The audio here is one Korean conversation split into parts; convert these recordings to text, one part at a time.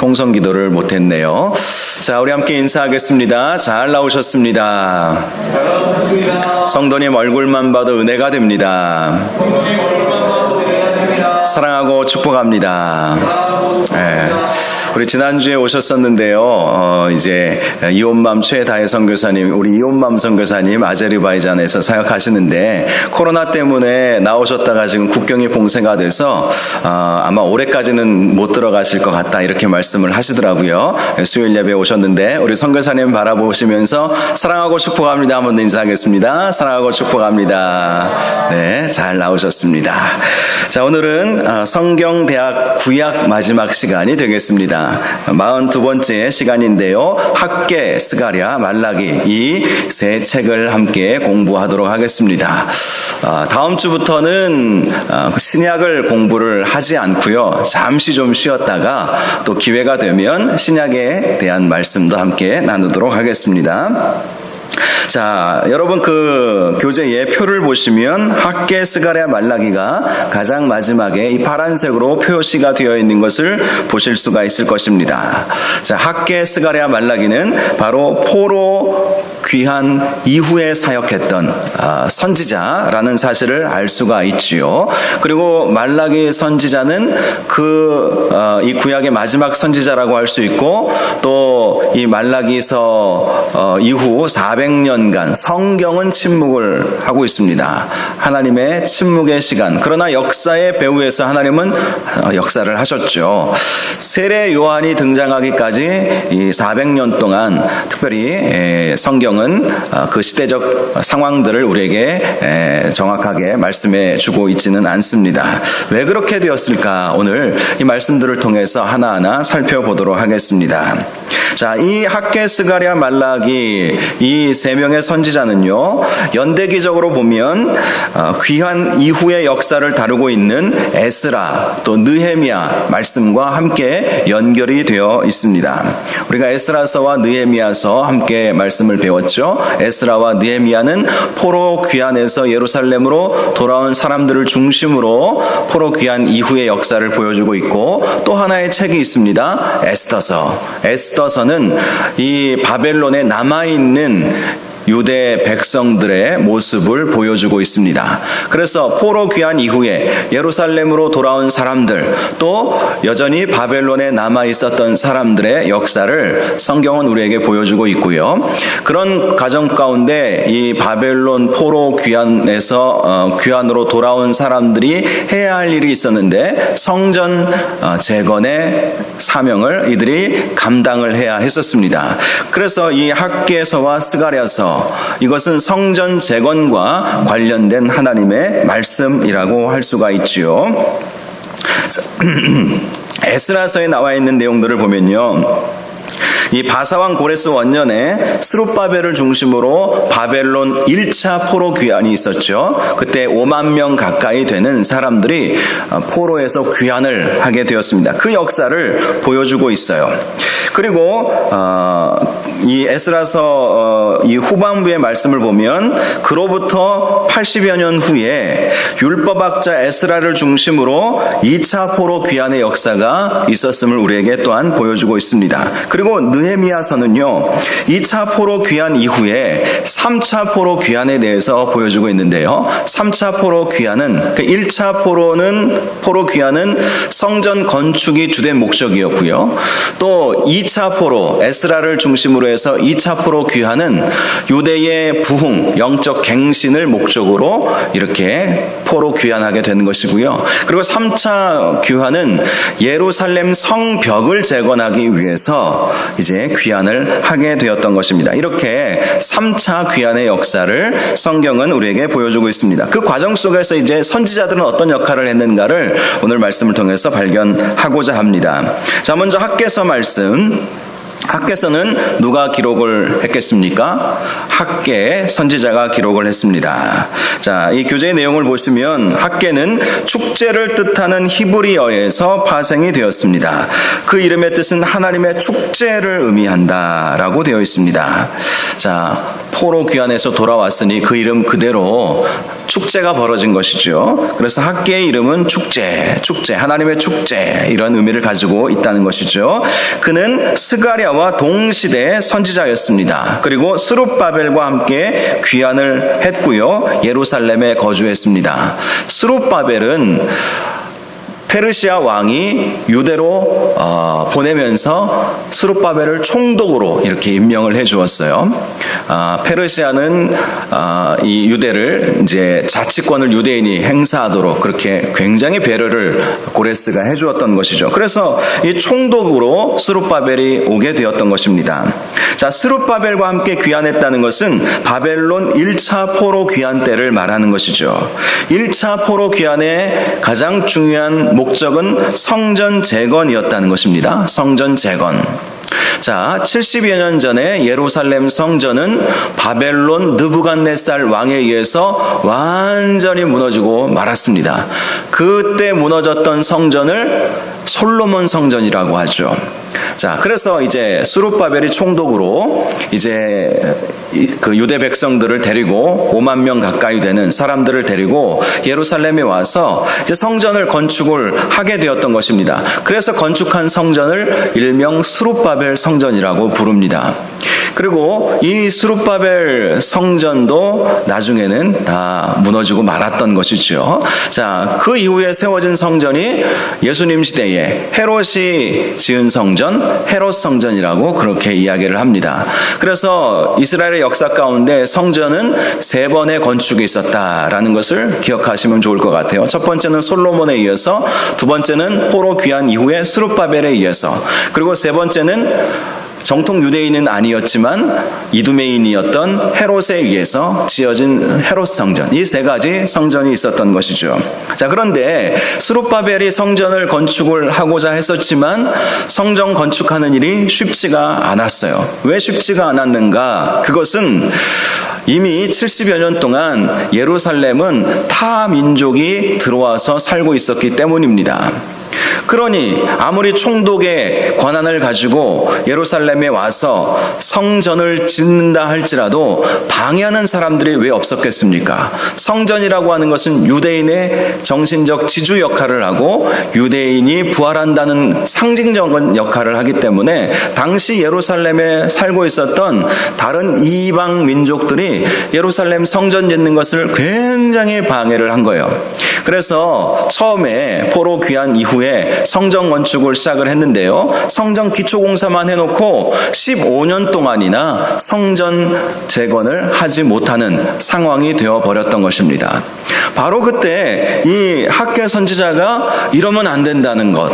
통성 기도를 못했네요. 자, 우리 함께 인사하겠습니다. 잘 나오셨습니다. 성도님 얼굴만 봐도 은혜가 됩니다. 사랑하고 축복합니다. 네. 우리 지난주에 오셨었는데요. 이제 이온맘 최다혜 선교사님, 우리 이온맘 선교사님 아제르바이잔에서 사역하시는데 코로나 때문에 나오셨다가 지금 국경이 봉쇄가 돼서 아마 올해까지는 못 들어가실 것 같다 이렇게 말씀을 하시더라고요. 수요일 예배에 오셨는데 우리 선교사님 바라보시면서 사랑하고 축복합니다. 한번 더 인사하겠습니다. 사랑하고 축복합니다. 네, 잘 나오셨습니다. 자, 오늘은 성경대학 구약 마지막 시간이 되겠습니다. 42번째 시간인데요. 학개, 스가랴, 말라기 이 세 책을 함께 공부하도록 하겠습니다. 다음 주부터는 신약을 공부를 하지 않고요. 잠시 좀 쉬었다가 또 기회가 되면 신약에 대한 말씀도 함께 나누도록 하겠습니다. 자, 여러분 그 교재의 표를 보시면 학개, 스가랴, 말라기가 가장 마지막에 이 파란색으로 표시가 되어 있는 것을 보실 수가 있을 것입니다. 자, 학개, 스가랴, 말라기는 바로 포로 귀환 이후에 사역했던 선지자라는 사실을 알 수가 있지요. 그리고 말라기 선지자는 이 구약의 마지막 선지자라고 할 수 있고 또 이 말라기서 이후 400년간 성경은 침묵을 하고 있습니다. 하나님의 침묵의 시간. 그러나 역사의 배후에서 하나님은 역사를 하셨죠. 세례 요한이 등장하기까지 이 400년 동안 특별히 성경은 그 시대적 상황들을 우리에게 정확하게 말씀해 주고 있지는 않습니다. 왜 그렇게 되었을까? 오늘 이 말씀들을 통해서 하나하나 살펴보도록 하겠습니다. 자, 이 학개, 스가랴, 말라기 이 세 명의 선지자는요, 연대기적으로 보면 귀환 이후의 역사를 다루고 있는 에스라 또 느헤미야 말씀과 함께 연결이 되어 있습니다. 우리가 에스라서와 느헤미야서 함께 말씀을 배웠죠. 에스라와 느헤미야는 포로 귀환에서 예루살렘으로 돌아온 사람들을 중심으로 포로 귀환 이후의 역사를 보여주고 있고, 또 하나의 책이 있습니다. 에스더서. 에스더서는 이 바벨론에 남아있는 유대 백성들의 모습을 보여주고 있습니다. 그래서 포로 귀환 이후에 예루살렘으로 돌아온 사람들, 또 여전히 바벨론에 남아 있었던 사람들의 역사를 성경은 우리에게 보여주고 있고요. 그런 과정 가운데 이 바벨론 포로 귀환에서 귀환으로 돌아온 사람들이 해야 할 일이 있었는데 성전 재건의 사명을 이들이 감당을 해야 했었습니다. 그래서 이 학개서와 스가랴서, 이것은 성전 재건과 관련된 하나님의 말씀이라고 할 수가 있지요. 에스라서에 나와 있는 내용들을 보면요, 이 바사왕 고레스 원년에 스룹바벨을 중심으로 바벨론 1차 포로 귀환이 있었죠. 그때 5만 명 가까이 되는 사람들이 포로에서 귀환을 하게 되었습니다. 그 역사를 보여주고 있어요. 그리고 이 에스라서 이 후반부의 말씀을 보면 그로부터 80여 년 후에 율법학자 에스라를 중심으로 2차 포로 귀환의 역사가 있었음을 우리에게 또한 보여주고 있습니다. 그리고 느헤미야서는요, 2차 포로 귀환 이후에 3차 포로 귀환에 대해서 보여주고 있는데요. 3차 포로 귀환은, 1차 포로 귀환은 성전 건축이 주된 목적이었고요. 또 2차 포로, 에스라를 중심으로 해서 2차 포로 귀환은 유대의 부흥, 영적 갱신을 목적으로 이렇게 포로 귀환하게 되는 것이고요. 그리고 3차 귀환은 예루살렘 성벽을 재건하기 위해서 이제 귀환을 하게 되었던 것입니다. 이렇게 3차 귀환의 역사를 성경은 우리에게 보여주고 있습니다. 그 과정 속에서 이제 선지자들은 어떤 역할을 했는가를 오늘 말씀을 통해서 발견하고자 합니다. 자, 먼저 학개서 말씀. 학개서는 누가 기록을 했겠습니까? 학개 선지자가 기록을 했습니다. 자, 이 교재의 내용을 보시면 학개는 축제를 뜻하는 히브리어에서 파생이 되었습니다. 그 이름의 뜻은 하나님의 축제를 의미한다라고 되어 있습니다. 자, 포로 귀환에서 돌아왔으니 그 이름 그대로 축제가 벌어진 것이죠. 그래서 학계의 이름은 축제, 하나님의 축제 이런 의미를 가지고 있다는 것이죠. 그는 스가랴와 동시대 선지자였습니다. 그리고 스룹바벨과 함께 귀환을 했고요. 예루살렘에 거주했습니다. 스룹바벨은 페르시아 왕이 유대로 보내면서 스룹바벨을 총독으로 이렇게 임명을 해 주었어요. 페르시아는 이 유대를 이제 자치권을 유대인이 행사하도록 그렇게 굉장히 배려를 고레스가 해 주었던 것이죠. 그래서 이 총독으로 스룹바벨이 오게 되었던 것입니다. 자, 스룹바벨과 함께 귀환했다는 것은 바벨론 1차 포로 귀환 때를 말하는 것이죠. 1차 포로 귀환의 가장 중요한 목적은 성전 재건이었다는 것입니다. 성전 재건. 자, 70여 년 전에 예루살렘 성전은 바벨론 느부갓네살 왕에 의해서 완전히 무너지고 말았습니다. 그때 무너졌던 성전을 솔로몬 성전이라고 하죠. 자, 그래서 이제 스룹바벨이 총독으로 이제 그 유대 백성들을 데리고 5만 명 가까이 되는 사람들을 데리고 예루살렘에 와서 이제 성전을 건축을 하게 되었던 것입니다. 그래서 건축한 성전을 일명 스룹바벨 성전이라고 부릅니다. 그리고 이 스룹바벨 성전도 나중에는 다 무너지고 말았던 것이죠. 자, 그 이후에 세워진 성전이 예수님 시대에 헤롯이 지은 성전, 헤롯 성전이라고 그렇게 이야기를 합니다. 그래서 이스라엘의 역사 가운데 성전은 3번의 건축이 있었다라는 것을 기억하시면 좋을 것 같아요. 첫 번째는 솔로몬에 이어서, 두 번째는 포로 귀환 이후에 스룹바벨에 이어서, 그리고 세 번째는 정통 유대인은 아니었지만 이두메인이었던 헤롯에 의해서 지어진 헤롯 성전, 이 3가지 성전이 있었던 것이죠. 자, 그런데 스룹바벨이 성전을 건축을 하고자 했었지만 성전 건축하는 일이 쉽지가 않았어요. 왜 쉽지가 않았는가? 그것은 이미 70여 년 동안 예루살렘은 타 민족이 들어와서 살고 있었기 때문입니다. 그러니 아무리 총독의 권한을 가지고 예루살렘에 와서 성전을 짓는다 할지라도 방해하는 사람들이 왜 없었겠습니까? 성전이라고 하는 것은 유대인의 정신적 지주 역할을 하고 유대인이 부활한다는 상징적인 역할을 하기 때문에 당시 예루살렘에 살고 있었던 다른 이방 민족들이 예루살렘 성전 짓는 것을 굉장히 방해를 한 거예요. 그래서 처음에 포로 귀환 이후에 성전 건축을 시작을 했는데요. 성전 기초공사만 해놓고 15년 동안이나 성전 재건을 하지 못하는 상황이 되어버렸던 것입니다. 바로 그때 이 학개 선지자가 이러면 안 된다는 것,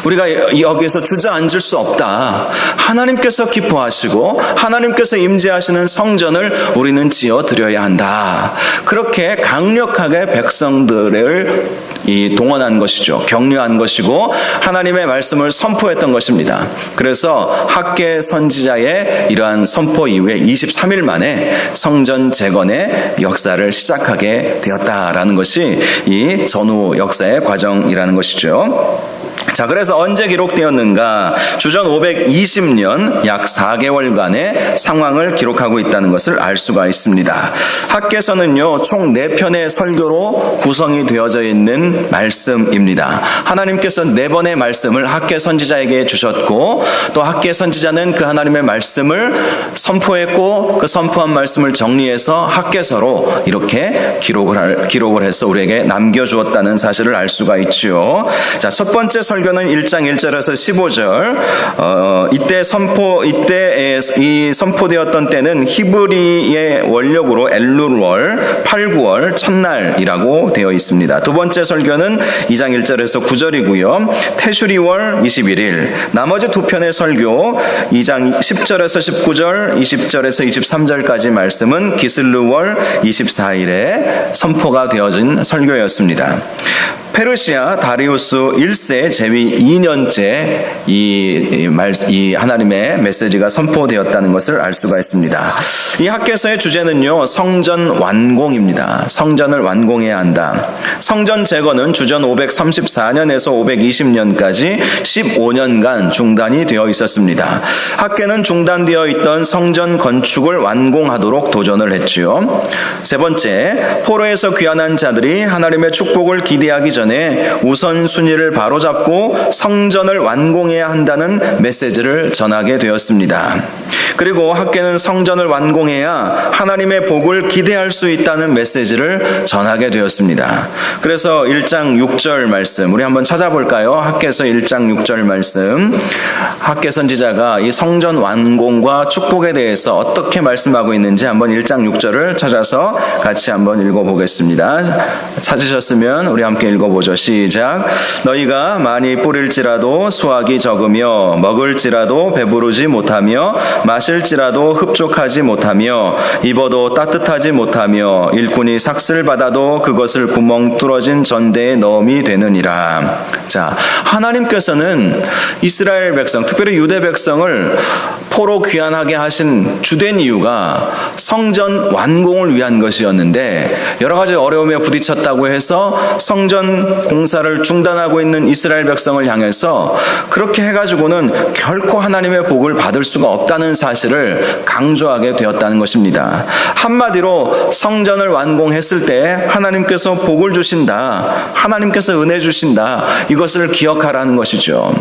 우리가 여기에서 주저앉을 수 없다. 하나님께서 기뻐하시고 하나님께서 임재하시는 성전을 우리는 지어드려야 한다. 그렇게 강력하게 백성들을 동원한 것이죠. 격려한 것이고 하나님의 말씀을 선포했던 것입니다. 그래서 학개 선지자의 이러한 선포 이후에 23일 만에 성전 재건의 역사를 시작하게 되었다라는 것이 이 전후 역사의 과정이라는 것이죠. 자, 그래서 언제 기록되었는가? 주전 520년 약 4개월간의 상황을 기록하고 있다는 것을 알 수가 있습니다. 학개서는요, 총 4편의 설교로 구성이 되어져 있는 말씀입니다. 하나님께서 4번의 말씀을 학개 선지자에게 주셨고, 또 학개 선지자는 그 하나님의 말씀을 선포했고, 그 선포한 말씀을 정리해서 학개서로 이렇게 기록을 해서 우리에게 남겨주었다는 사실을 알 수가 있죠. 자, 첫 번째 설교는 1장 1절에서 15절. 이때 이 선포되었던 때는 히브리의 원력으로 엘룰월 8, 9월 첫날이라고 되어 있습니다. 두 번째 설교는 2장 1절에서 9절이고요. 테슈리월 21일. 나머지 두 편의 설교 2장 10절에서 19절, 20절에서 23절까지 말씀은 기슬루월 24일에 선포가 되어진 설교였습니다. 페르시아 다리우스 1세 제위 2년째 이 하나님의 메시지가 선포되었다는 것을 알 수가 있습니다. 이 학개서의 주제는요, 성전 완공입니다. 성전을 완공해야 한다. 성전 재건은 주전 534년에서 520년까지 15년간 중단이 되어 있었습니다. 학개는 중단되어 있던 성전 건축을 완공하도록 도전을 했지요. 세 번째, 포로에서 귀환한 자들이 하나님의 축복을 기대하기 전에 우선순위를 바로잡고 성전을 완공해야 한다는 메시지를 전하게 되었습니다. 그리고 학개는 성전을 완공해야 하나님의 복을 기대할 수 있다는 메시지를 전하게 되었습니다. 그래서 1장 6절 말씀 우리 한번 찾아볼까요? 학개서 1장 6절 말씀, 학개 선지자가 이 성전 완공과 축복에 대해서 어떻게 말씀하고 있는지 한번 1장 6절을 찾아서 같이 한번 읽어보겠습니다. 찾으셨으면 우리 함께 읽어보죠. 시작. 너희가 많이 뿌릴지라도 수확이 적으며 먹을지라도 배부르지 못하며 마실지라도 흡족하지 못하며 입어도 따뜻하지 못하며 일꾼이 삭슬 받아도 그것을 구멍 뚫어진 전대에 넣음이 되느니라. 자, 하나님께서는 이스라엘 백성, 특별히 유대 백성을 포로 귀환하게 하신 주된 이유가 성전 완공을 위한 것이었는데, 여러 가지 어려움에 부딪혔다고 해서 성전 공사를 중단하고 있는 이스라엘 백성을 향해서 그렇게 해가지고는 결코 하나님의 복을 받을 수가 없다는 사실을 강조하게 되었다는 것입니다. 한마디로 성전을 완공했을 때 하나님께서 복을 주신다, 하나님께서 은혜 주신다, 이것을 기억하라는 것이죠.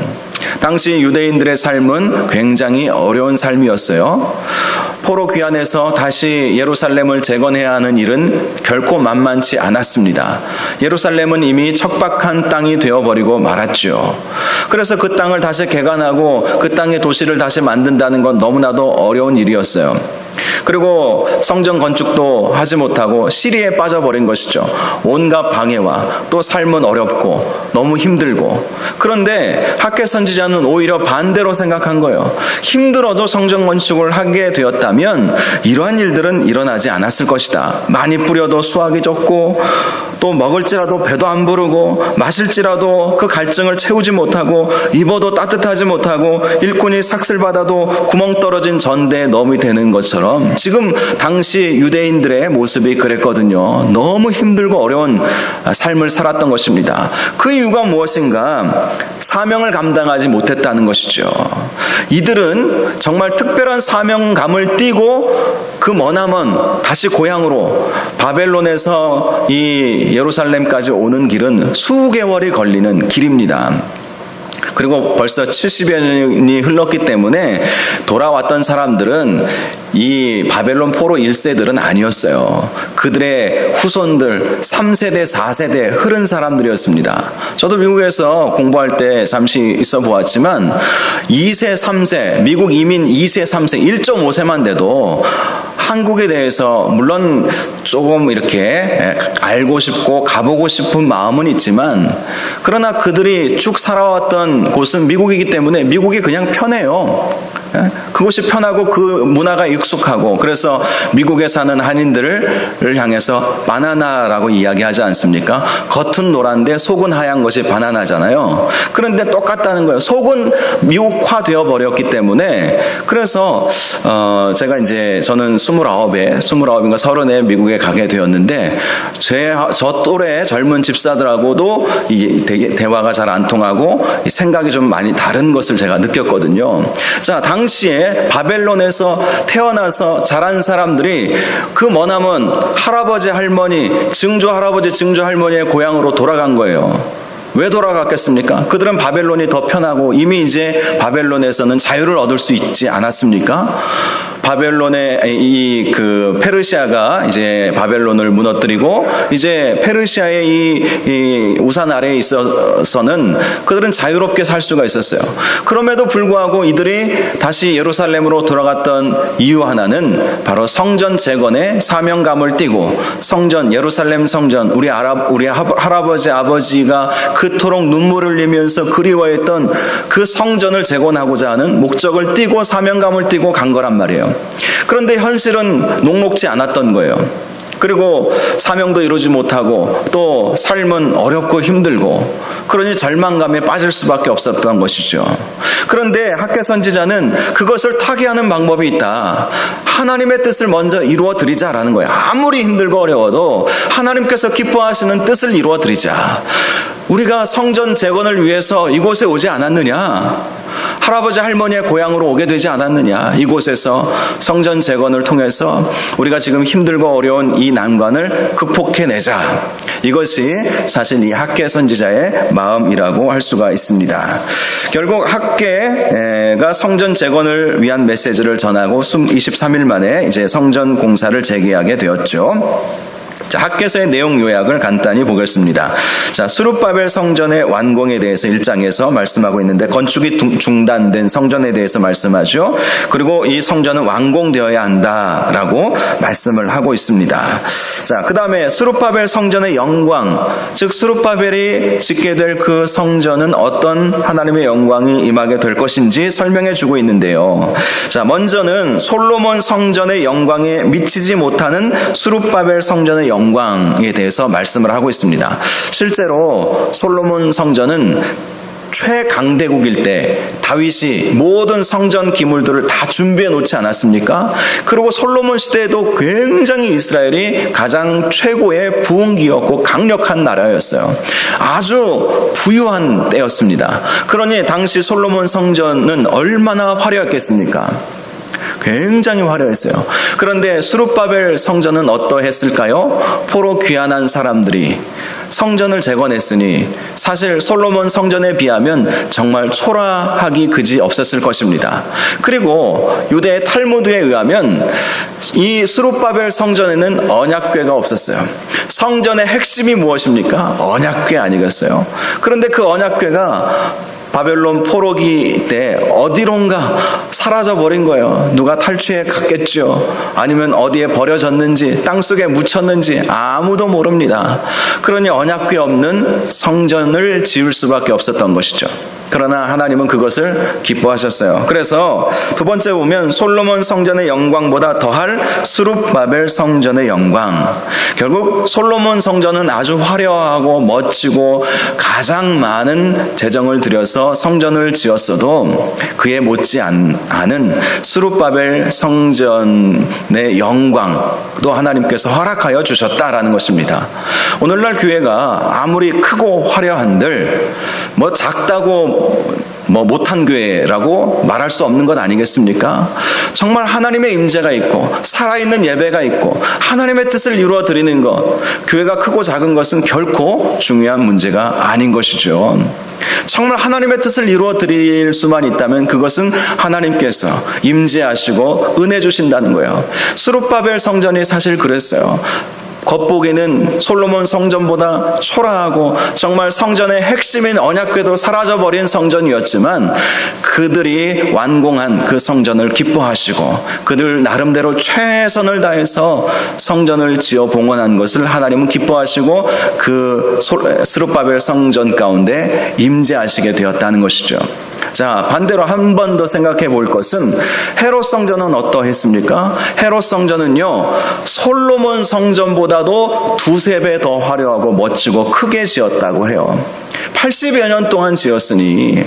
당시 유대인들의 삶은 굉장히 어려운 삶이었어요. 포로 귀환해서 다시 예루살렘을 재건해야 하는 일은 결코 만만치 않았습니다. 예루살렘은 이미 척박한 땅이 되어버리고 말았죠. 그래서 그 땅을 다시 개간하고 그 땅의 도시를 다시 만든다는 건 너무나도 어려운 일이었어요. 그리고 성전 건축도 하지 못하고 시리에 빠져버린 것이죠. 온갖 방해와 또 삶은 어렵고 너무 힘들고. 그런데 학개 선지자는 오히려 반대로 생각한 거예요. 힘들어도 성전 건축을 하게 되었다면 이러한 일들은 일어나지 않았을 것이다. 많이 뿌려도 수확이 적고 또 먹을지라도 배도 안 부르고 마실지라도 그 갈증을 채우지 못하고 입어도 따뜻하지 못하고 일꾼이 삭슬받아도 구멍 떨어진 전대에 넣음이 되는 것처럼 지금 당시 유대인들의 모습이 그랬거든요. 너무 힘들고 어려운 삶을 살았던 것입니다. 그 이유가 무엇인가? 사명을 감당하지 못했다는 것이죠. 이들은 정말 특별한 사명감을 띠고 그 머나먼 다시 고향으로 바벨론에서 이 예루살렘까지 오는 길은 수개월이 걸리는 길입니다. 그리고 벌써 70여 년이 흘렀기 때문에 돌아왔던 사람들은 이 바벨론 포로 1세들은 아니었어요. 그들의 후손들 3세대, 4세대 흐른 사람들이었습니다. 저도 미국에서 공부할 때 잠시 있어 보았지만 2세, 3세, 미국 이민 2세, 3세, 1.5세만 돼도 한국에 대해서 물론 조금 이렇게 알고 싶고 가보고 싶은 마음은 있지만, 그러나 그들이 쭉 살아왔던 곳은 미국이기 때문에 미국이 그냥 편해요. 그곳이 편하고 그 문화가 익숙하고, 그래서 미국에 사는 한인들을 향해서 바나나라고 이야기하지 않습니까? 겉은 노란데 속은 하얀 것이 바나나잖아요. 그런데 똑같다는 거예요. 속은 미국화되어 버렸기 때문에. 그래서 제가 이제 저는 29인가 30에 미국에 가게 되었는데, 저 또래 젊은 집사들하고도 대화가 잘 안 통하고 생각이 좀 많이 다른 것을 제가 느꼈거든요. 자, 당시에 바벨론에서 태어나서 자란 사람들이 그 머나먼 할아버지 할머니, 증조 할아버지 증조 할머니의 고향으로 돌아간 거예요. 왜 돌아갔겠습니까? 그들은 바벨론이 더 편하고 이미 이제 바벨론에서는 자유를 얻을 수 있지 않았습니까? 바벨론의 페르시아가 이제 바벨론을 무너뜨리고 이제 페르시아의 이 우산 아래에 있어서는 그들은 자유롭게 살 수가 있었어요. 그럼에도 불구하고 이들이 다시 예루살렘으로 돌아갔던 이유 하나는 바로 성전 재건에 사명감을 띠고, 성전, 예루살렘 성전, 우리 할아버지 아버지가 그토록 눈물을 흘리면서 그리워했던 그 성전을 재건하고자 하는 목적을 띠고 사명감을 띠고 간 거란 말이에요. 그런데 현실은 녹록지 않았던 거예요. 그리고 사명도 이루지 못하고 또 삶은 어렵고 힘들고 그러니 절망감에 빠질 수밖에 없었던 것이죠. 그런데 학개 선지자는 그것을 타개하는 방법이 있다. 하나님의 뜻을 먼저 이루어 드리자라는 거예요. 아무리 힘들고 어려워도 하나님께서 기뻐하시는 뜻을 이루어 드리자. 우리가 성전 재건을 위해서 이곳에 오지 않았느냐? 할아버지 할머니의 고향으로 오게 되지 않았느냐? 이곳에서 성전 재건을 통해서 우리가 지금 힘들고 어려운 이 난관을 극복해내자. 이것이 사실 이 학개 선지자의 마음이라고 할 수가 있습니다. 결국 학개가 성전 재건을 위한 메시지를 전하고 23일 만에 이제 성전 공사를 재개하게 되었죠. 자, 학개서의 내용 요약을 간단히 보겠습니다. 자, 스룹바벨 성전의 완공에 대해서 1장에서 말씀하고 있는데 건축이 중단된 성전에 대해서 말씀하죠. 그리고 이 성전은 완공되어야 한다라고 말씀을 하고 있습니다. 자, 그 다음에 스룹바벨 성전의 영광, 즉 스룹바벨이 짓게 될 그 성전은 어떤 하나님의 영광이 임하게 될 것인지 설명해 주고 있는데요. 자, 먼저는 솔로몬 성전의 영광에 미치지 못하는 스룹바벨 성전의 영광에 대해서 말씀을 하고 있습니다. 실제로 솔로몬 성전은 최강대국일 때 다윗이 모든 성전 기물들을 다 준비해 놓지 않았습니까? 그리고 솔로몬 시대에도 굉장히 이스라엘이 가장 최고의 부흥기였고 강력한 나라였어요. 아주 부유한 때였습니다. 그러니 당시 솔로몬 성전은 얼마나 화려했겠습니까? 굉장히 화려했어요. 그런데 스룹바벨 성전은 어떠했을까요? 포로 귀환한 사람들이 성전을 재건했으니 사실 솔로몬 성전에 비하면 정말 초라하기 그지 없었을 것입니다. 그리고 유대 탈무드에 의하면 이 스룹바벨 성전에는 언약궤가 없었어요. 성전의 핵심이 무엇입니까? 언약궤 아니겠어요? 그런데 그 언약궤가 바벨론 포로기 때 어디론가 사라져버린 거예요. 누가 탈취해 갔겠죠. 아니면 어디에 버려졌는지 땅속에 묻혔는지 아무도 모릅니다. 그러니 언약궤 없는 성전을 지을 수밖에 없었던 것이죠. 그러나 하나님은 그것을 기뻐하셨어요. 그래서 두 번째 보면 솔로몬 성전의 영광보다 더할 스룹바벨 성전의 영광. 결국 솔로몬 성전은 아주 화려하고 멋지고 가장 많은 재정을 들여서 성전을 지었어도 그에 못지 않은 스룹바벨 성전의 영광도 하나님께서 허락하여 주셨다라는 것입니다. 오늘날 교회가 아무리 크고 화려한들 작다고 못한 교회라고 말할 수 없는 것 아니겠습니까? 정말 하나님의 임재가 있고 살아있는 예배가 있고 하나님의 뜻을 이루어 드리는 것, 교회가 크고 작은 것은 결코 중요한 문제가 아닌 것이죠. 정말 하나님의 뜻을 이루어 드릴 수만 있다면 그것은 하나님께서 임재하시고 은혜 주신다는 거예요. 스룹바벨 성전이 사실 그랬어요. 겉보기에는 솔로몬 성전보다 초라하고 정말 성전의 핵심인 언약궤도 사라져버린 성전이었지만 그들이 완공한 그 성전을 기뻐하시고 그들 나름대로 최선을 다해서 성전을 지어 봉헌한 것을 하나님은 기뻐하시고 그 스룹바벨 성전 가운데 임재하시게 되었다는 것이죠. 자, 반대로 한 번 더 생각해 볼 것은 헤롯 성전은 어떠했습니까? 헤롯 성전은요, 솔로몬 성전보다도 두세 배 더 화려하고 멋지고 크게 지었다고 해요. 80여 년 동안 지었으니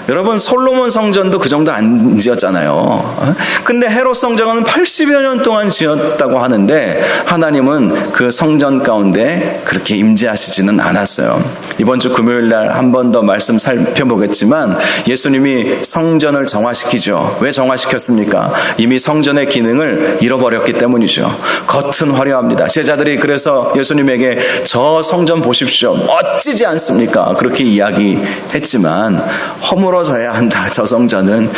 여러분 솔로몬 성전도 그 정도 안 지었잖아요. 근데 헤롯 성전은 80여 년 동안 지었다고 하는데 하나님은 그 성전 가운데 그렇게 임재하시지는 않았어요. 이번 주 금요일 날 한 번 더 말씀 살펴보겠지만 예수님이 성전을 정화시키죠. 왜 정화시켰습니까? 이미 성전의 기능을 잃어버렸기 때문이죠. 겉은 화려합니다. 제자들이 그래서 예수님에게 저 성전 보십시오. 멋지지 않습니까? 그렇게 이야기했지만 허물어져야 한다. 저 성전은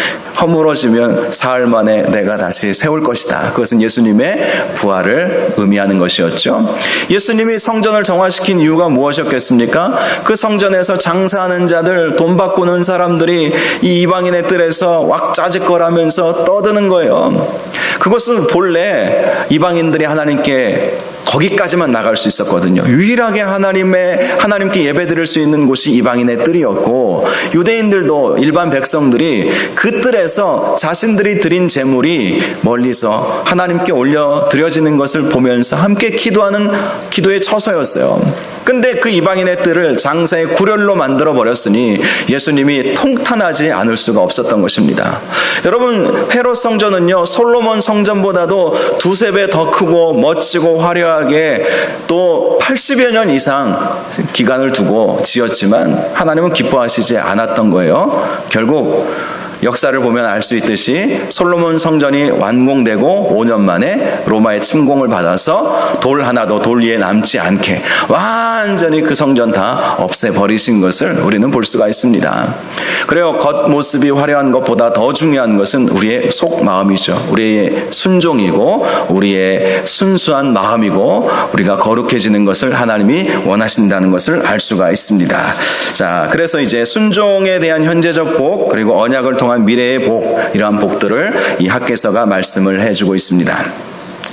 허물어지면 사흘 만에 내가 다시 세울 것이다. 그것은 예수님의 부활을 의미하는 것이었죠. 예수님이 성전을 정화시킨 이유가 무엇이었겠습니까? 그 성전에서 장사하는 자들, 돈 바꾸는 사람들이 이 이방인의 뜰에서 왁자지껄하면서 떠드는 거예요. 그것은 본래 이방인들이 하나님께 거기까지만 나갈 수 있었거든요. 유일하게 하나님께 예배드릴 수 있는 곳이 이방인의 뜰이었고, 유대인들도 일반 백성들이 그 뜰에서 자신들이 드린 제물이 멀리서 하나님께 올려 드려지는 것을 보면서 함께 기도하는 기도의 처소였어요. 근데 그 이방인의 뜰을 장사의 구렬로 만들어 버렸으니 예수님이 통탄하지 않을 수가 없었던 것입니다. 여러분, 헤롯 성전은요, 솔로몬 성전보다도 두세 배 더 크고 멋지고 화려하게 또 80여 년 이상 기간을 두고 지었지만 하나님은 기뻐하시지 않았던 거예요. 결국 역사를 보면 알 수 있듯이 솔로몬 성전이 완공되고 5년 만에 로마의 침공을 받아서 돌 하나도 돌 위에 남지 않게 완전히 그 성전 다 없애버리신 것을 우리는 볼 수가 있습니다. 그래요. 겉모습이 화려한 것보다 더 중요한 것은 우리의 속마음이죠. 우리의 순종이고 우리의 순수한 마음이고 우리가 거룩해지는 것을 하나님이 원하신다는 것을 알 수가 있습니다. 자, 그래서 이제 순종에 대한 현재적 복, 그리고 언약을 통한 미래의 복, 이러한 복들을 이 학개서가 말씀을 해주고 있습니다.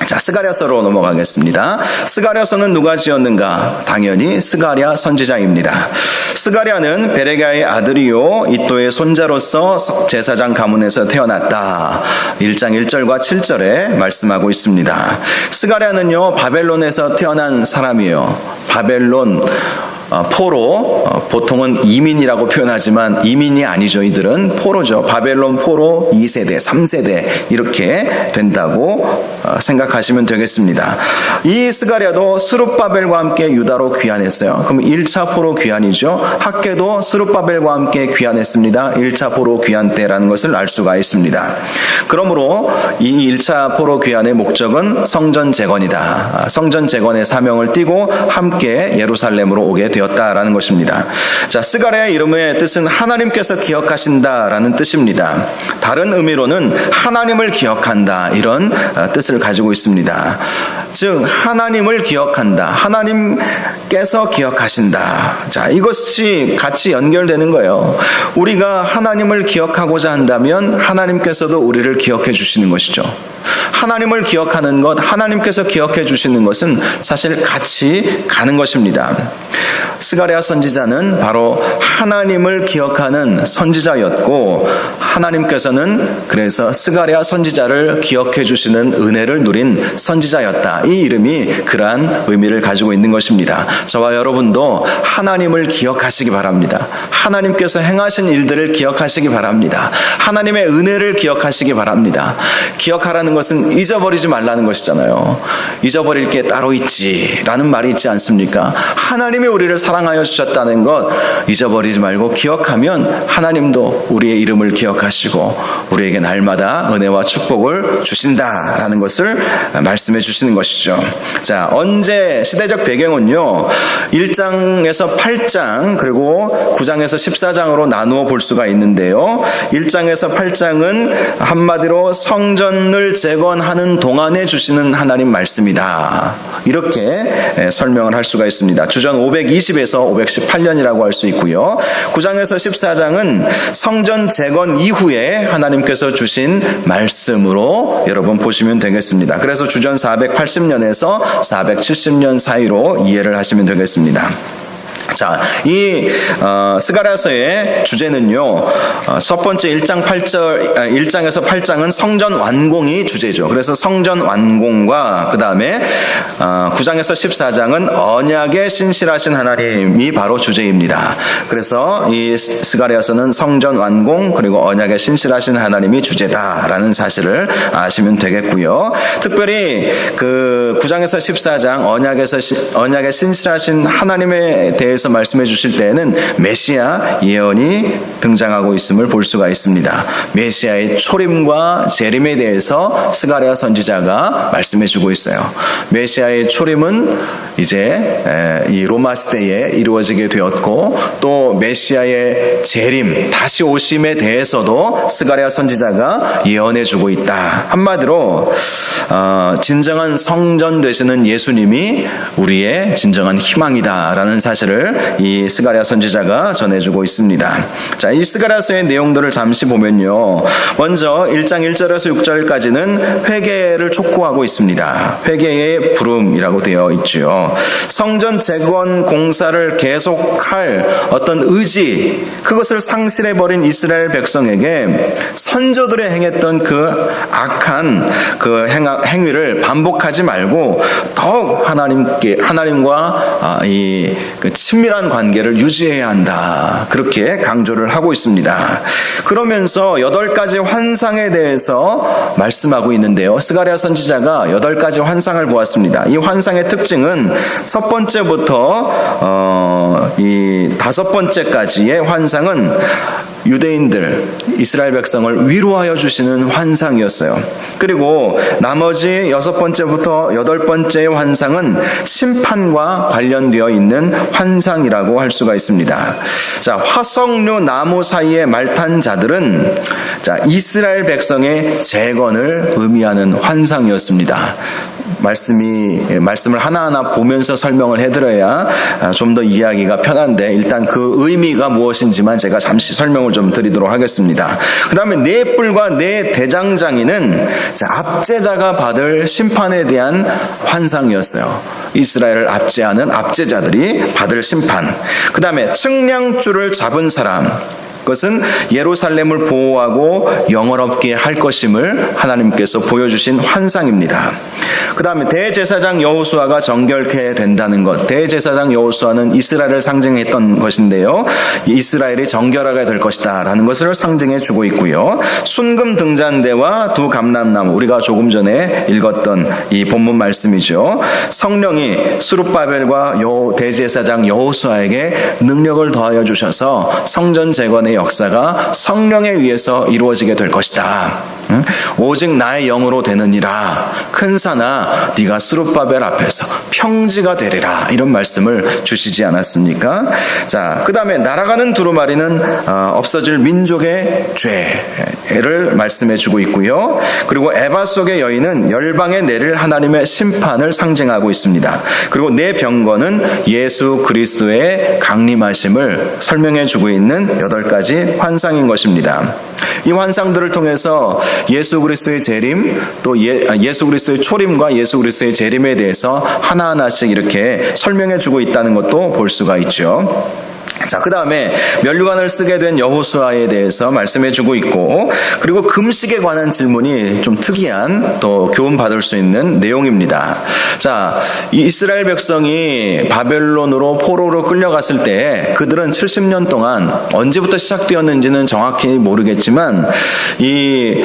자, 스가랴서로 넘어가겠습니다. 스가랴서는 누가 지었는가? 당연히 스가랴 선지자입니다. 스가랴는 베레가의 아들이요 이또의 손자로서 제사장 가문에서 태어났다. 1장 1절과 7절에 말씀하고 있습니다. 스가랴는요 바벨론에서 태어난 사람이에요. 바벨론 포로, 보통은 이민이라고 표현하지만 이민이 아니죠. 이들은 포로죠. 바벨론 포로 2세대, 3세대 이렇게 된다고 생각하시면 되겠습니다. 이 스가랴도 스룹바벨과 함께 유다로 귀환했어요. 그럼 1차 포로 귀환이죠. 학개도 스룹바벨과 함께 귀환했습니다. 1차 포로 귀환 때라는 것을 알 수가 있습니다. 그러므로 이 1차 포로 귀환의 목적은 성전 재건이다. 성전 재건의 사명을 띠고 함께 예루살렘으로 오게 되었다라는 것입니다. 자, 스가랴의 이름의 뜻은 하나님께서 기억하신다라는 뜻입니다. 다른 의미로는 하나님을 기억한다, 이런 뜻을 가지고 있습니다. 즉 하나님을 기억한다, 하나님께서 기억하신다. 자, 이것이 같이 연결되는 거예요. 우리가 하나님을 기억하고자 한다면 하나님께서도 우리를 기억해 주시는 것이죠. 하나님을 기억하는 것, 하나님께서 기억해 주시는 것은 사실 같이 가는 것입니다. 스가랴 선지자는 바로 하나님을 기억하는 선지자였고, 하나님께서는 그래서 스가랴 선지자를 기억해 주시는 은혜를 누린 선지자였다. 이 이름이 그러한 의미를 가지고 있는 것입니다. 저와 여러분도 하나님을 기억하시기 바랍니다. 하나님께서 행하신 일들을 기억하시기 바랍니다. 하나님의 은혜를 기억하시기 바랍니다. 기억하라는 것은 잊어버리지 말라는 것이잖아요. 잊어버릴 게 따로 있지라는 말이 있지 않습니까? 하나님이 우리를 사랑하여 주셨다는 것 잊어버리지 말고 기억하면 하나님도 우리의 이름을 기억하시고 우리에게 날마다 은혜와 축복을 주신다라는 것을 말씀해 주시는 것이죠. 자, 언제 시대적 배경은요 1장에서 8장 그리고 9장에서 14장으로 나누어 볼 수가 있는데요. 1장에서 8장은 한마디로 성전을 재건하는 동안에 주시는 하나님 말씀이다, 이렇게 설명을 할 수가 있습니다. 주전 520에서 518년이라고 할 수 있고요. 9장에서 14장은 성전 재건 이후에 하나님께서 주신 말씀으로 여러분 보시면 되겠습니다. 그래서 주전 480년에서 470년 사이로 이해를 하시면 되겠습니다. 자, 이 스가랴서의 주제는요, 첫 번째 1장에서 8장은 성전 완공이 주제죠. 그래서 성전 완공과 그 다음에 9장에서 14장은 언약의 신실하신 하나님이 바로 주제입니다. 그래서 이 스가랴서는 성전 완공 그리고 언약의 신실하신 하나님이 주제다라는 사실을 아시면 되겠고요. 특별히 그 9장에서 14장 언약의 신실하신 하나님에 대해서 말씀해 주실 때에는 메시아 예언이 등장하고 있음을 볼 수가 있습니다. 메시아의 초림과 재림에 대해서 스가랴 선지자가 말씀해 주고 있어요. 메시아의 초림은 이제 이 로마 시대에 이루어지게 되었고, 또 메시아의 재림, 다시 오심에 대해서도 스가랴 선지자가 예언해주고 있다. 한마디로 진정한 성전 되시는 예수님이 우리의 진정한 희망이다라는 사실을 이 스가랴 선지자가 전해주고 있습니다. 자, 이 스가랴서의 내용들을 잠시 보면요, 먼저 1장 1절에서 6절까지는 회개를 촉구하고 있습니다. 회개의 부름이라고 되어 있죠. 성전 재건 공사를 계속할 어떤 의지, 그것을 상실해버린 이스라엘 백성에게 선조들의 행했던 그 악한 그 행위를 반복하지 말고 더욱 하나님과 이 친밀한 관계를 유지해야 한다, 그렇게 강조를 하고 있습니다. 그러면서 8가지 환상에 대해서 말씀하고 있는데요, 스가랴 선지자가 8가지 환상을 보았습니다. 이 환상의 특징은 첫 번째부터 이 5번째까지의 환상은 유대인들, 이스라엘 백성을 위로하여 주시는 환상이었어요. 그리고 나머지 6번째부터 8번째의 환상은 심판과 관련되어 있는 환상이라고 할 수가 있습니다. 자, 화석류 나무 사이에 말탄 자들은 이스라엘 백성의 재건을 의미하는 환상이었습니다. 말씀을 하나하나 보면서 설명을 해드려야 좀 더 이해하기가 편한데, 일단 그 의미가 무엇인지만 제가 잠시 설명을 좀 드리도록 하겠습니다. 그 다음에 네 뿔과 네 대장장이는 압제자가 받을 심판에 대한 환상이었어요. 이스라엘을 압제하는 압제자들이 받을 심판. 그 다음에 측량줄을 잡은 사람, 그것은 예루살렘을 보호하고 영원롭게 할 것임을 하나님께서 보여주신 환상입니다. 그 다음에 대제사장 여호수아가 정결케 된다는 것. 대제사장 여호수아는 이스라엘을 상징했던 것인데요, 이스라엘이 정결하게 될 것이다 라는 것을 상징해 주고 있고요. 순금 등잔대와 두 감람나무, 우리가 조금 전에 읽었던 이 본문 말씀이죠. 성령이 스룹바벨과 대제사장 여호수아에게 능력을 더하여 주셔서 성전 재건의 역사가 성령에 의해서 이루어지게 될 것이다. 오직 나의 영으로 되느니라. 큰 산아, 네가 스룹바벨 앞에서 평지가 되리라. 이런 말씀을 주시지 않았습니까? 자, 그 다음에 날아가는 두루마리는 없어질 민족의 죄를 말씀해 주고 있고요. 그리고 에바 속의 여인은 열방에 내릴 하나님의 심판을 상징하고 있습니다. 그리고 네 병거는 예수 그리스도의 강림하심을 설명해 주고 있는 8가지 환상인 것입니다. 이 환상들을 통해서 예수 그리스도의 재림, 또 예수 그리스도의 초림과 예수 그리스도의 재림에 대해서 하나하나씩 이렇게 설명해 주고 있다는 것도 볼 수가 있죠. 자, 그 다음에 면류관을 쓰게 된 여호수아에 대해서 말씀해주고 있고, 그리고 금식에 관한 질문이 좀 특이한, 또 교훈 받을 수 있는 내용입니다. 자, 이스라엘 백성이 바벨론으로 포로로 끌려갔을 때 그들은 70년 동안, 언제부터 시작되었는지는 정확히 모르겠지만 이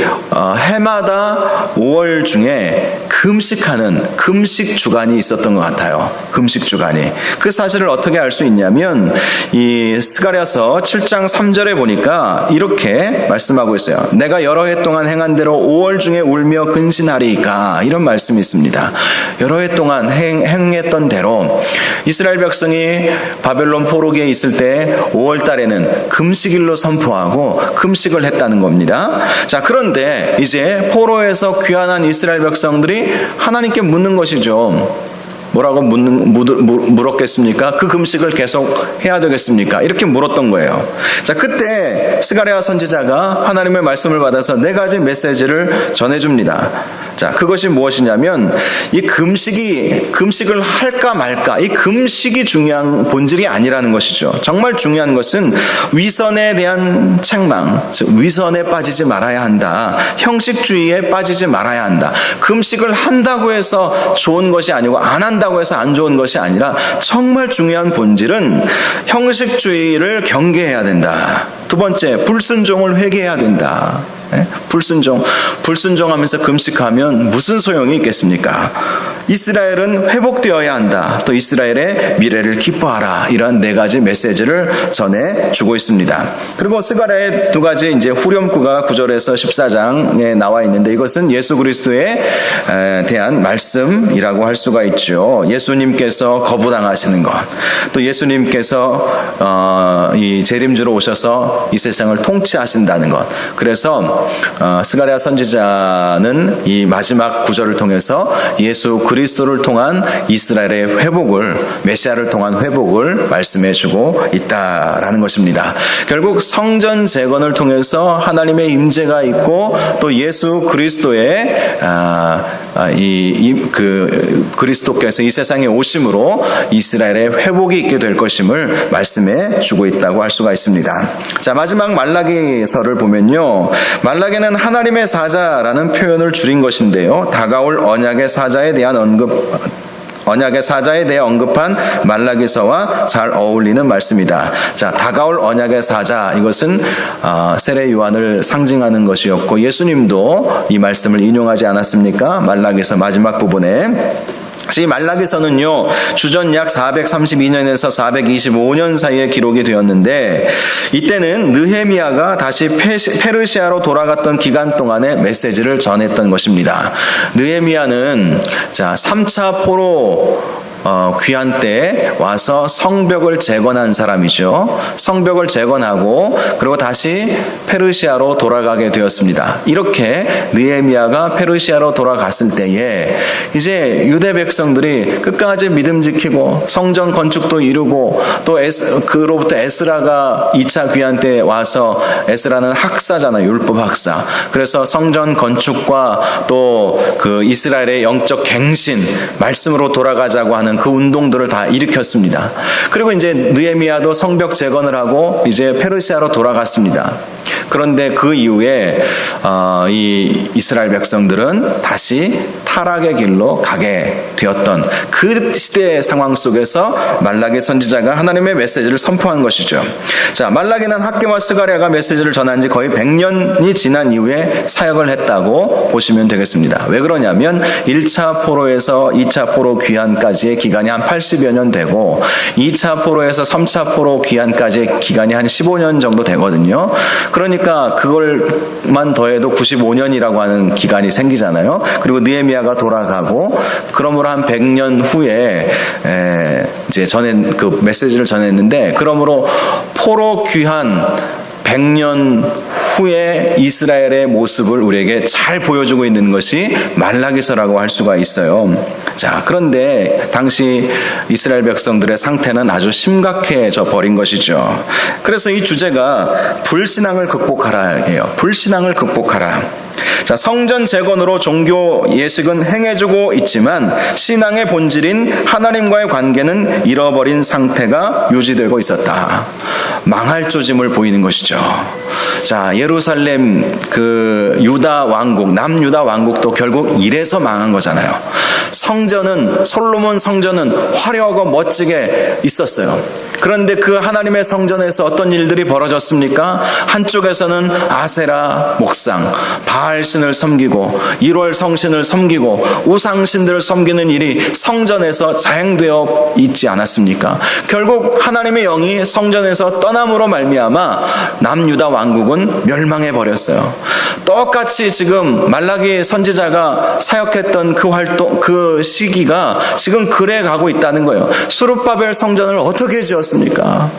해마다 5월 중에 금식하는 금식 주간이 있었던 것 같아요. 금식 주간이. 그 사실을 어떻게 알 수 있냐면 이 스가랴서 7장 3절에 보니까 이렇게 말씀하고 있어요. 내가 여러 해 동안 행한 대로 5월 중에 울며 근신하리이까, 이런 말씀이 있습니다. 여러 해 동안 행했던 대로 이스라엘 백성이 바벨론 포로기에 있을 때 5월 달에는 금식일로 선포하고 금식을 했다는 겁니다. 자, 그런데 이제 포로에서 귀환한 이스라엘 백성들이 하나님께 묻는 것이죠. 뭐라고 물었겠습니까? 그 금식을 계속 해야 되겠습니까? 이렇게 물었던 거예요. 자, 그때 스가랴 선지자가 하나님의 말씀을 받아서 4가지 메시지를 전해줍니다. 자, 그것이 무엇이냐면 이 금식을 할까 말까, 이 금식이 중요한 본질이 아니라는 것이죠. 정말 중요한 것은 위선에 대한 책망, 즉 위선에 빠지지 말아야 한다. 형식주의에 빠지지 말아야 한다. 금식을 한다고 해서 좋은 것이 아니고 안 한다고 해서 안 좋은 것이 아니라 정말 중요한 본질은 형식주의를 경계해야 된다. 두 번째, 불순종을 회개해야 된다. 불순종하면서 금식하면 무슨 소용이 있겠습니까? 이스라엘은 회복되어야 한다. 또 이스라엘의 미래를 기뻐하라. 이런 네 가지 메시지를 전해주고 있습니다. 그리고 스가랴의 두 가지 이제 후렴구가 9절에서 14장에 나와 있는데 이것은 예수 그리스도에 대한 말씀이라고 할 수가 있죠. 예수님께서 거부당하시는 것, 또 예수님께서 이 재림주로 오셔서 이 세상을 통치하신다는 것. 그래서 스가랴 선지자는 이 마지막 구절을 통해서 예수 그리스도를 통한 이스라엘의 회복을, 메시아를 통한 회복을 말씀해주고 있다라는 것입니다. 결국 성전 재건을 통해서 하나님의 임재가 있고 또 예수 그리스도의 그리스도께서 이 세상에 오심으로 이스라엘의 회복이 있게 될 것임을 말씀해주고 있다고 할 수가 있습니다. 자, 마지막 말라기서를 보면요, 말라기는 하나님의 사자라는 표현을 줄인 것인데요, 다가올 언약의 사자에 대해 언급한 말라기서와 잘 어울리는 말씀이다. 자, 다가올 언약의 사자, 이것은 세례 요한을 상징하는 것이었고 예수님도 이 말씀을 인용하지 않았습니까? 말라기서 마지막 부분에. 이 말라기서는요, 주전 약 432년에서 425년 사이에 기록이 되었는데 이때는 느헤미야가 다시 페르시아로 돌아갔던 기간 동안에 메시지를 전했던 것입니다. 느헤미야는 3차 포로 귀환 때 와서 성벽을 재건한 사람이죠. 성벽을 재건하고 그리고 다시 페르시아로 돌아가게 되었습니다. 이렇게 느헤미야가 페르시아로 돌아갔을 때에 이제 유대 백성들이 끝까지 믿음 지키고 성전 건축도 이루고 또 그로부터 에스라가 2차 귀환 때 와서, 에스라는 학사잖아요. 율법 학사. 그래서 성전 건축과 또 그 이스라엘의 영적 갱신, 말씀으로 돌아가자고 하는 그 운동들을 다 일으켰습니다. 그리고 이제 느헤미야도 성벽 재건을 하고 이제 페르시아로 돌아갔습니다. 그런데 그 이후에 이 이스라엘 백성들은 다시 타락의 길로 가게 되었던 그 시대의 상황 속에서 말라기 선지자가 하나님의 메시지를 선포한 것이죠. 자, 말라기는 학개와 스가랴가 메시지를 전한 지 거의 100년이 지난 이후에 사역을 했다고 보시면 되겠습니다. 왜 그러냐면 1차 포로에서 2차 포로 귀환까지의 기간이 한 80여 년 되고 2차 포로에서 3차 포로 귀환까지의 기간이 한 15년 정도 되거든요. 그러니까 그걸만 더해도 95년이라고 하는 기간이 생기잖아요. 그리고 느헤미야가 돌아가고 그러므로 한 100년 후에 이제 그 메시지를 전했는데, 그러므로 포로 귀환 100년 후에 이스라엘의 모습을 우리에게 잘 보여주고 있는 것이 말라기서라고 할 수가 있어요. 자, 그런데 당시 이스라엘 백성들의 상태는 아주 심각해져 버린 것이죠. 그래서 이 주제가 불신앙을 극복하라예요. 불신앙을 극복하라. 자, 성전 재건으로 종교 예식은 행해주고 있지만 신앙의 본질인 하나님과의 관계는 잃어버린 상태가 유지되고 있었다. 망할 조짐을 보이는 것이죠. 자, 예루살렘 그 유다 왕국, 남유다 왕국도 결국 이래서 망한 거잖아요. 성전은, 솔로몬 성전은 화려하고 멋지게 있었어요. 그런데 그 하나님의 성전에서 어떤 일들이 벌어졌습니까? 한쪽에서는 아세라 목상, 바알신을 섬기고 1월 성신을 섬기고 우상신들을 섬기는 일이 성전에서 자행되어 있지 않았습니까? 결국 하나님의 영이 성전에서 떠남으로 말미암아 남유다 왕국은 멸망해 버렸어요. 똑같이 지금 말라기 선지자가 사역했던 그 활동, 그 시기가 지금 그래 가고 있다는 거예요. 수룹바벨 성전을 어떻게 지었습니까?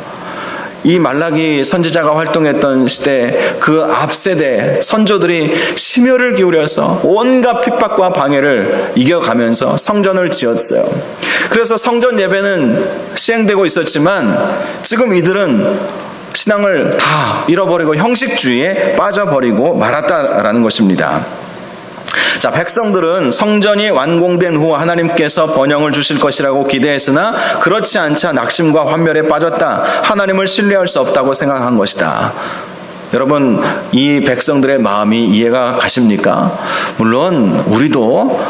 이 말라기 선지자가 활동했던 시대 그 앞세대 선조들이 심혈을 기울여서 온갖 핍박과 방해를 이겨가면서 성전을 지었어요. 그래서 성전 예배는 시행되고 있었지만 지금 이들은 신앙을 다 잃어버리고 형식주의에 빠져버리고 말았다라는 것입니다. 자, 백성들은 성전이 완공된 후 하나님께서 번영을 주실 것이라고 기대했으나 그렇지 않자 낙심과 환멸에 빠졌다. 하나님을 신뢰할 수 없다고 생각한 것이다. 여러분, 이 백성들의 마음이 이해가 가십니까? 물론 우리도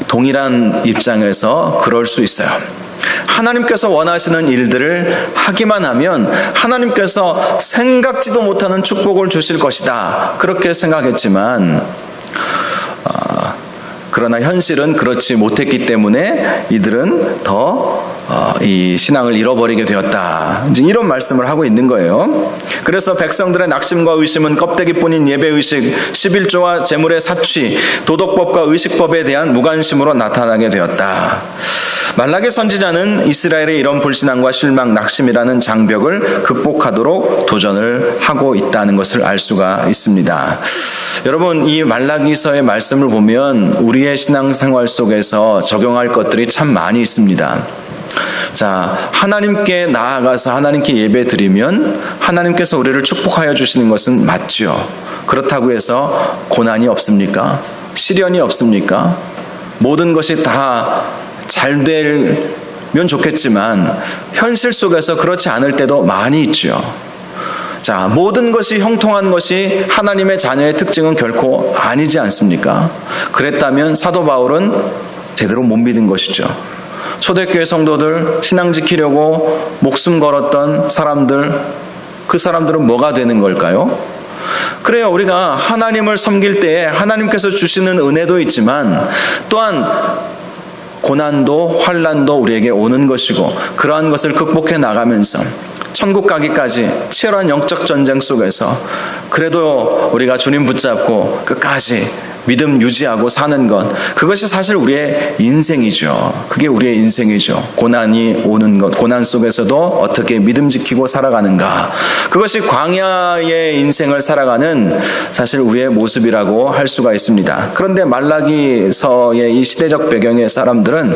동일한 입장에서 그럴 수 있어요. 하나님께서 원하시는 일들을 하기만 하면 하나님께서 생각지도 못하는 축복을 주실 것이다. 그렇게 생각했지만 그러나 현실은 그렇지 못했기 때문에 이들은 더 이 신앙을 잃어버리게 되었다. 이제 이런 말씀을 하고 있는 거예요. 그래서 백성들의 낙심과 의심은 껍데기뿐인 예배의식, 11조와 재물의 사취, 도덕법과 의식법에 대한 무관심으로 나타나게 되었다. 말라기 선지자는 이스라엘의 이런 불신앙과 실망, 낙심이라는 장벽을 극복하도록 도전을 하고 있다는 것을 알 수가 있습니다. 여러분, 이 말라기서의 말씀을 보면 우리의 신앙생활 속에서 적용할 것들이 참 많이 있습니다. 자, 하나님께 나아가서 하나님께 예배 드리면 하나님께서 우리를 축복하여 주시는 것은 맞죠. 그렇다고 해서 고난이 없습니까? 시련이 없습니까? 모든 것이 다 잘 되면 좋겠지만 현실 속에서 그렇지 않을 때도 많이 있죠. 자, 모든 것이 형통한 것이 하나님의 자녀의 특징은 결코 아니지 않습니까? 그랬다면 사도 바울은 제대로 못 믿은 것이죠. 초대교회 성도들, 신앙 지키려고 목숨 걸었던 사람들, 그 사람들은 뭐가 되는 걸까요? 그래요. 우리가 하나님을 섬길 때에 하나님께서 주시는 은혜도 있지만 또한 고난도 환난도 우리에게 오는 것이고 그러한 것을 극복해 나가면서 천국 가기까지 치열한 영적 전쟁 속에서 그래도 우리가 주님 붙잡고 끝까지 믿음 유지하고 사는 것, 그것이 사실 우리의 인생이죠. 그게 우리의 인생이죠. 고난이 오는 것, 고난 속에서도 어떻게 믿음 지키고 살아가는가, 그것이 광야의 인생을 살아가는 사실 우리의 모습이라고 할 수가 있습니다. 그런데 말라기서의 이 시대적 배경의 사람들은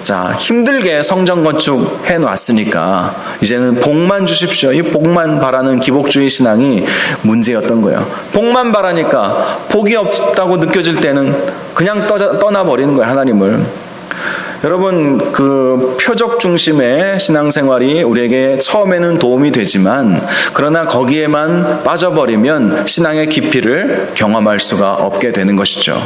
자, 힘들게 성전 건축해 놨으니까 이제는 복만 주십시오. 이 복만 바라는 기복주의 신앙이 문제였던 거예요. 복만 바라니까 복이 없다고 느껴질 때는 그냥 떠나버리는 거예요, 하나님을. 여러분, 그 표적 중심의 신앙생활이 우리에게 처음에는 도움이 되지만 그러나 거기에만 빠져버리면 신앙의 깊이를 경험할 수가 없게 되는 것이죠.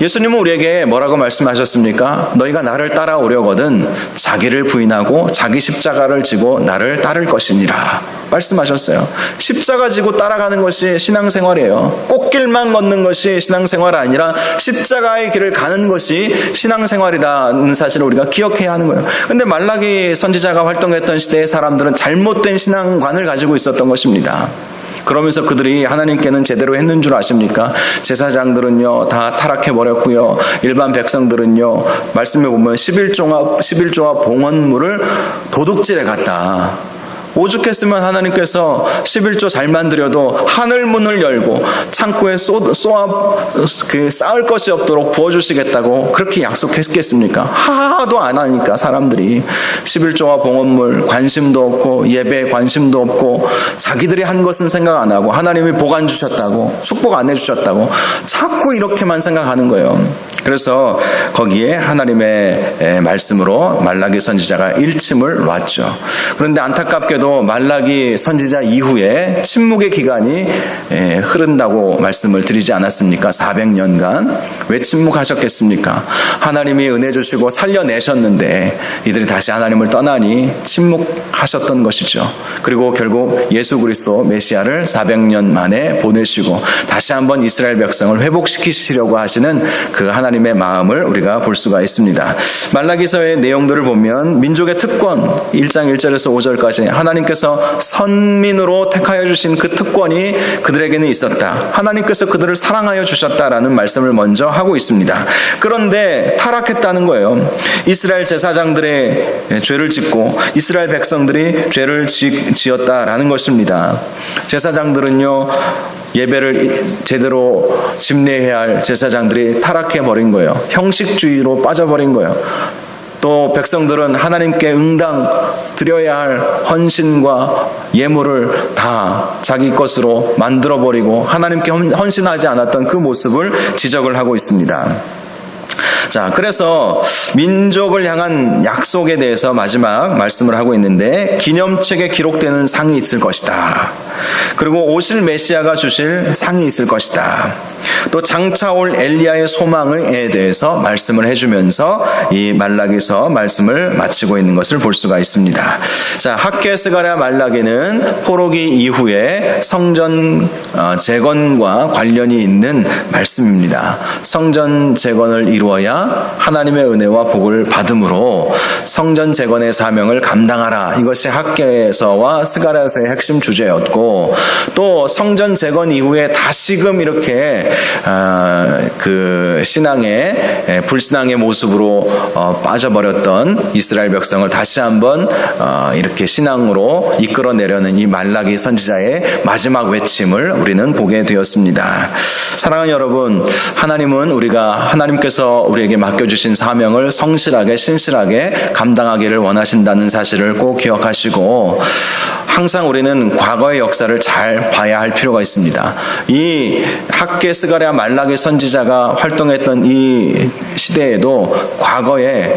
예수님은 우리에게 뭐라고 말씀하셨습니까? 너희가 나를 따라오려거든 자기를 부인하고 자기 십자가를 지고 나를 따를 것이니라 말씀하셨어요. 십자가 지고 따라가는 것이 신앙생활이에요. 꽃길만 걷는 것이 신앙생활이 아니라 십자가의 길을 가는 것이 신앙생활이라는 사실을 우리가 기억해야 하는 거예요. 그런데 말라기 선지자가 활동했던 시대의 사람들은 잘못된 신앙관을 가지고 있었던 것입니다. 그러면서 그들이 하나님께는 제대로 했는 줄 아십니까? 제사장들은요 다 타락해버렸고요, 일반 백성들은요 말씀에 보면 11조와 봉헌물을 도둑질해 갔다. 오죽했으면 하나님께서 11조 잘만 드려도 하늘 문을 열고 창고에 쌓을 것이 없도록 부어주시겠다고 그렇게 약속했겠습니까? 하나도 안 하니까 사람들이 11조와 봉헌물 관심도 없고 예배에 관심도 없고 자기들이 한 것은 생각 안 하고 하나님이 복 안 주셨다고 축복 안 해주셨다고 자꾸 이렇게만 생각하는 거예요. 그래서 거기에 하나님의 말씀으로 말라기 선지자가 일침을 놨죠. 그런데 안타깝게도 말라기 선지자 이후에 침묵의 기간이 흐른다고 말씀을 드리지 않았습니까? 400년간. 왜 침묵하셨겠습니까? 하나님이 은혜 주시고 살려내셨는데 이들이 다시 하나님을 떠나니 침묵하셨던 것이죠. 그리고 결국 예수 그리스도 메시아를 400년 만에 보내시고 다시 한번 이스라엘 백성을 회복시키시려고 하시는 그 하나님의 마음을 우리가 볼 수가 있습니다. 말라기서의 내용들을 보면 민족의 특권 1장 1절에서 5절까지 하나님께서 선민으로 택하여 주신 그 특권이 그들에게는 있었다. 하나님께서 그들을 사랑하여 주셨다라는 말씀을 먼저 하고 있습니다. 그런데 타락했다는 거예요. 이스라엘 제사장들의 죄를 짓고 이스라엘 백성들이 죄를 지었다라는 것입니다. 제사장들은요 예배를 제대로 집례해야 할 제사장들이 타락해버린 거예요. 형식주의로 빠져버린 거예요. 또 백성들은 하나님께 응당 드려야 할 헌신과 예물을 다 자기 것으로 만들어버리고 하나님께 헌신하지 않았던 그 모습을 지적을 하고 있습니다. 자, 그래서 민족을 향한 약속에 대해서 마지막 말씀을 하고 있는데, 기념책에 기록되는 상이 있을 것이다. 그리고 오실 메시아가 주실 상이 있을 것이다. 또 장차 올 엘리야의 소망에 대해서 말씀을 해주면서 이 말라기서 말씀을 마치고 있는 것을 볼 수가 있습니다. 자, 학개, 스가랴, 말라기는 포로기 이후에 성전 재건과 관련이 있는 말씀입니다. 성전 재건을 이루어야 하나님의 은혜와 복을 받음으로 성전 재건의 사명을 감당하라. 이것이 학개서와 스가랴서의 핵심 주제였고, 또 성전 재건 이후에 다시금 이렇게 그 신앙의 불신앙의 모습으로 빠져버렸던 이스라엘 백성을 다시 한번 이렇게 신앙으로 이끌어내려는 이 말라기 선지자의 마지막 외침을 우리는 보게 되었습니다. 사랑하는 여러분, 하나님께서 우리에게 맡겨주신 사명을 성실하게 신실하게 감당하기를 원하신다는 사실을 꼭 기억하시고, 항상 우리는 과거의 역사를 잘 봐야 할 필요가 있습니다. 이 학개, 스가랴, 말라기 선지자가 활동했던 이 시대에도 과거에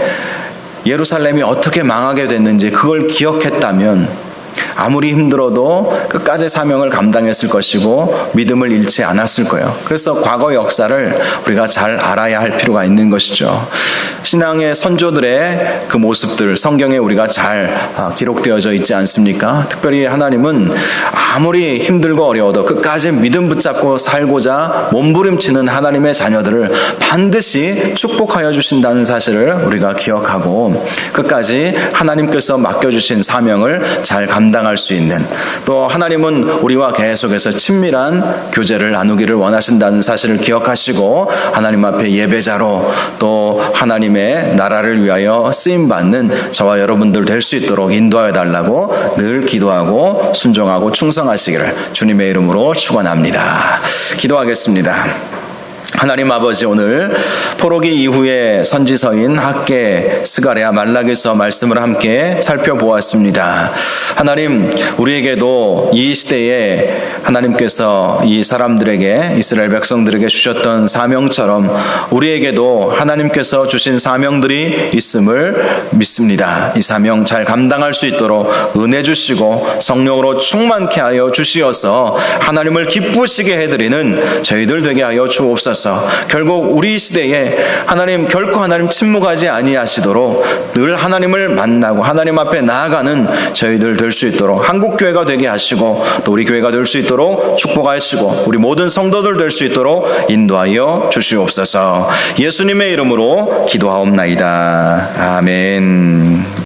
예루살렘이 어떻게 망하게 됐는지 그걸 기억했다면 아무리 힘들어도 끝까지 사명을 감당했을 것이고 믿음을 잃지 않았을 거예요. 그래서 과거 역사를 우리가 잘 알아야 할 필요가 있는 것이죠. 신앙의 선조들의 그 모습들 성경에 우리가 잘 기록되어져 있지 않습니까? 특별히 하나님은 아무리 힘들고 어려워도 끝까지 믿음 붙잡고 살고자 몸부림치는 하나님의 자녀들을 반드시 축복하여 주신다는 사실을 우리가 기억하고, 끝까지 하나님께서 맡겨주신 사명을 잘 감당할 수 있는, 또 하나님은 우리와 계속해서 친밀한 교제를 나누기를 원하신다는 사실을 기억하시고, 하나님 앞에 예배자로 또 하나님의 나라를 위하여 쓰임받는 저와 여러분들 될 수 있도록 인도하여 달라고 늘 기도하고 순종하고 충성하시기를 주님의 이름으로 축원합니다. 기도하겠습니다. 하나님 아버지, 오늘 포로기 이후의 선지서인 학개, 스가랴, 말라기서 말씀을 함께 살펴보았습니다. 하나님, 우리에게도 이 시대에 하나님께서 이 사람들에게, 이스라엘 백성들에게 주셨던 사명처럼 우리에게도 하나님께서 주신 사명들이 있음을 믿습니다. 이 사명 잘 감당할 수 있도록 은혜 주시고 성령으로 충만케 하여 주시어서 하나님을 기쁘시게 해드리는 저희들 되게 하여 주옵소서. 결국 우리 시대에 결코 하나님 침묵하지 아니하시도록 늘 하나님을 만나고 하나님 앞에 나아가는 저희들 될 수 있도록 한국교회가 되게 하시고, 또 우리 교회가 될 수 있도록 축복하시고, 우리 모든 성도들 될 수 있도록 인도하여 주시옵소서. 예수님의 이름으로 기도하옵나이다. 아멘.